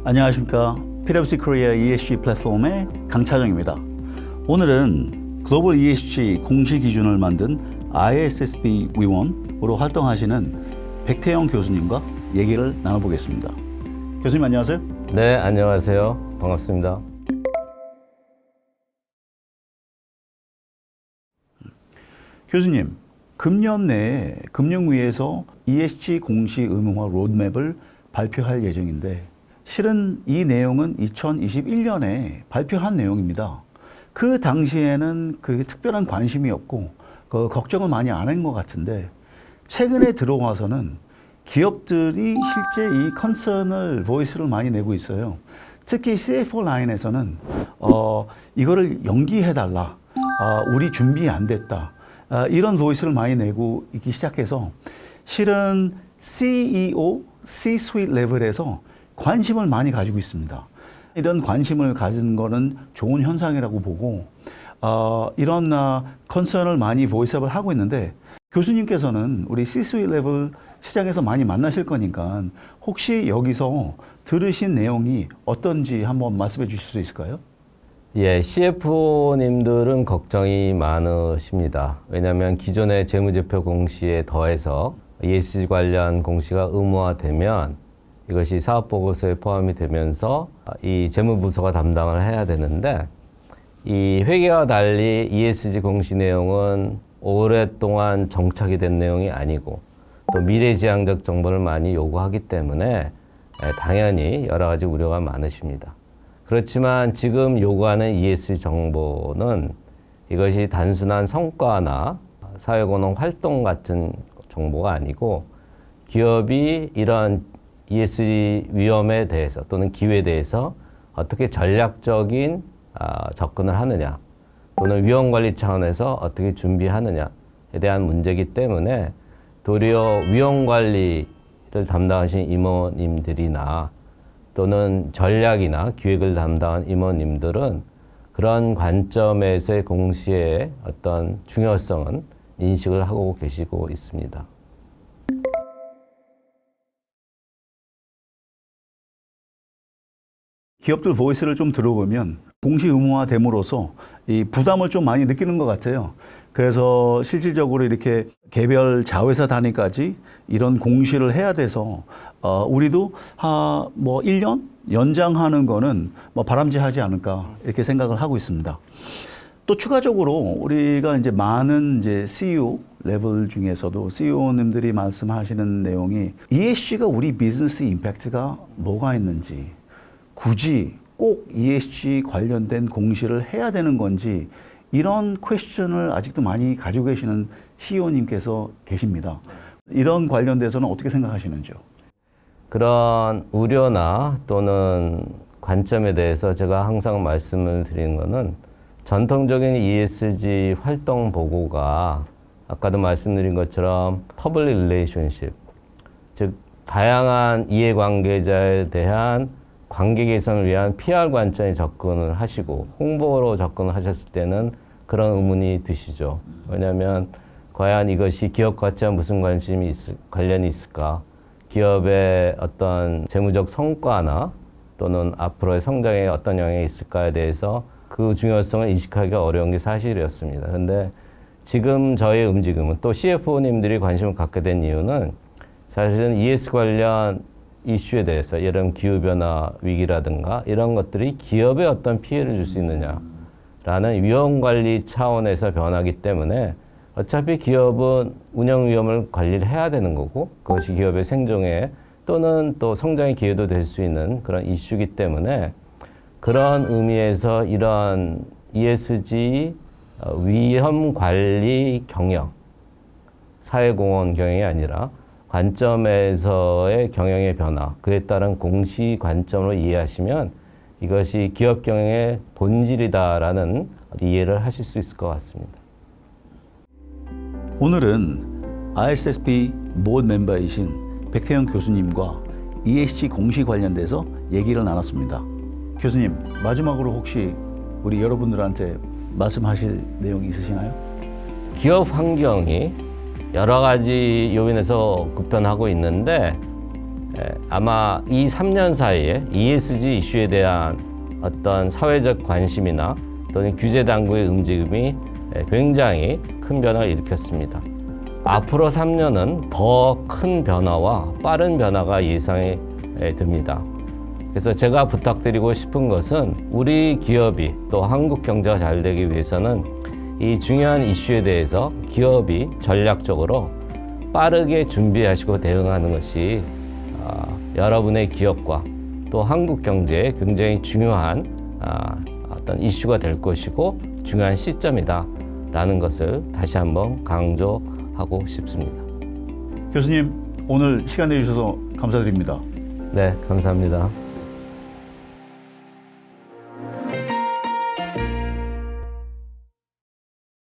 안녕하십니까. PwC 코리아 ESG 플랫폼의 강차정입니다. 오늘은 글로벌 ESG 공시 기준을 만든 ISSB 위원으로 활동하시는 백태영 교수님과 얘기를 나눠보겠습니다. 교수님 안녕하세요. 네, 안녕하세요. 반갑습니다. 교수님, 금년 내에 금융위에서 ESG 공시 의무화 로드맵을 발표할 예정인데 실은 이 내용은 2021년에 발표한 내용입니다. 그 당시에는 그게 특별한 관심이 없고 걱정을 많이 안 한 것 같은데 최근에 들어와서는 기업들이 실제 이 컨선을 보이스를 많이 내고 있어요. 특히 CFO 라인에서는 이거를 연기해달라, 우리 준비 안 됐다, 이런 보이스를 많이 내고 있기 시작해서 실은 CEO, C-suite 레벨에서 관심을 많이 가지고 있습니다. 이런 관심을 가진 거는 좋은 현상이라고 보고 이런 컨선을 많이 보이스업을 하고 있는데 교수님께서는 우리 C-suite 레벨 시장에서 많이 만나실 거니까 혹시 여기서 들으신 내용이 어떤지 한번 말씀해 주실 수 있을까요? 예, CFO님들은 걱정이 많으십니다. 왜냐하면 기존의 재무제표 공시에 더해서 ESG 관련 공시가 의무화되면 이것이 사업보고서에 포함이 되면서 이 재무부서가 담당을 해야 되는데 이 회계와 달리 ESG 공시 내용은 오랫동안 정착이 된 내용이 아니고 또 미래지향적 정보를 많이 요구하기 때문에 당연히 여러 가지 우려가 많으십니다. 그렇지만 지금 요구하는 ESG 정보는 이것이 단순한 성과나 사회공헌 활동 같은 정보가 아니고 기업이 이런 ESG 위험에 대해서 또는 기회에 대해서 어떻게 전략적인 접근을 하느냐 또는 위험관리 차원에서 어떻게 준비하느냐에 대한 문제이기 때문에 도리어 위험관리를 담당하신 임원님들이나 또는 전략이나 기획을 담당한 임원님들은 그런 관점에서의 공시의 어떤 중요성은 인식을 하고 계시고 있습니다. 기업들 보이스를 좀 들어보면 공시 의무화됨으로써 이 부담을 좀 많이 느끼는 것 같아요. 그래서 실질적으로 이렇게 개별 자회사 단위까지 이런 공시를 해야 돼서 우리도 뭐 1년 연장하는 거는 뭐 바람직하지 않을까 이렇게 생각을 하고 있습니다. 또 추가적으로 우리가 이제 많은 이제 CEO 레벨 중에서도 CEO님들이 말씀하시는 내용이 ESG가 우리 비즈니스 임팩트가 뭐가 있는지 굳이 꼭 ESG 관련된 공시를 해야 되는 건지 이런 퀘스천을 아직도 많이 가지고 계시는 CEO님께서 계십니다. 이런 관련돼서는 어떻게 생각하시는지요? 그런 우려나 또는 관점에 대해서 제가 항상 말씀을 드리는 것은 전통적인 ESG 활동 보고가 아까도 말씀드린 것처럼 퍼블릭 릴레이션십, 즉 다양한 이해관계자에 대한 관계 개선을 위한 PR 관점에 접근을 하시고 홍보로 접근을 하셨을 때는 그런 의문이 드시죠. 왜냐하면 과연 이것이 기업과 무슨 관련이 있을까? 기업의 어떤 재무적 성과나 또는 앞으로의 성장에 어떤 영향이 있을까에 대해서 그 중요성을 인식하기가 어려운 게 사실이었습니다. 그런데 지금 저의 움직임은 또 CFO님들이 관심을 갖게 된 이유는 사실은 ES 관련 이슈에 대해서 예를 들면 기후변화 위기라든가 이런 것들이 기업에 어떤 피해를 줄 수 있느냐라는 위험관리 차원에서 변하기 때문에 어차피 기업은 운영 위험을 관리를 해야 되는 거고 그것이 기업의 생존에 또는 또 성장의 기회도 될 수 있는 그런 이슈이기 때문에 그런 의미에서 이런 ESG 위험관리 경영, 사회공헌 경영이 아니라 관점에서의 경영의 변화, 그에 따른 공시 관점으로 이해하시면 이것이 기업 경영의 본질이다라는 이해를 하실 수 있을 것 같습니다. 오늘은 ISSB 보드 멤버이신 백태영 교수님과 ESG 공시 관련돼서 얘기를 나눴습니다. 교수님, 마지막으로 혹시 우리 여러분들한테 말씀하실 내용이 있으시나요? 기업 환경이 여러 가지 요인에서 급변하고 있는데 아마 이 3년 사이에 ESG 이슈에 대한 어떤 사회적 관심이나 또는 규제 당국의 움직임이 굉장히 큰 변화를 일으켰습니다. 앞으로 3년은 더 큰 변화와 빠른 변화가 예상이 됩니다. 그래서 제가 부탁드리고 싶은 것은 우리 기업이 또 한국 경제가 잘 되기 위해서는 이 중요한 이슈에 대해서 기업이 전략적으로 빠르게 준비하시고 대응하는 것이 여러분의 기업과 또 한국 경제에 굉장히 중요한 어떤 이슈가 될 것이고 중요한 시점이다라는 것을 다시 한번 강조하고 싶습니다. 교수님, 오늘 시간 내주셔서 감사드립니다. 네, 감사합니다.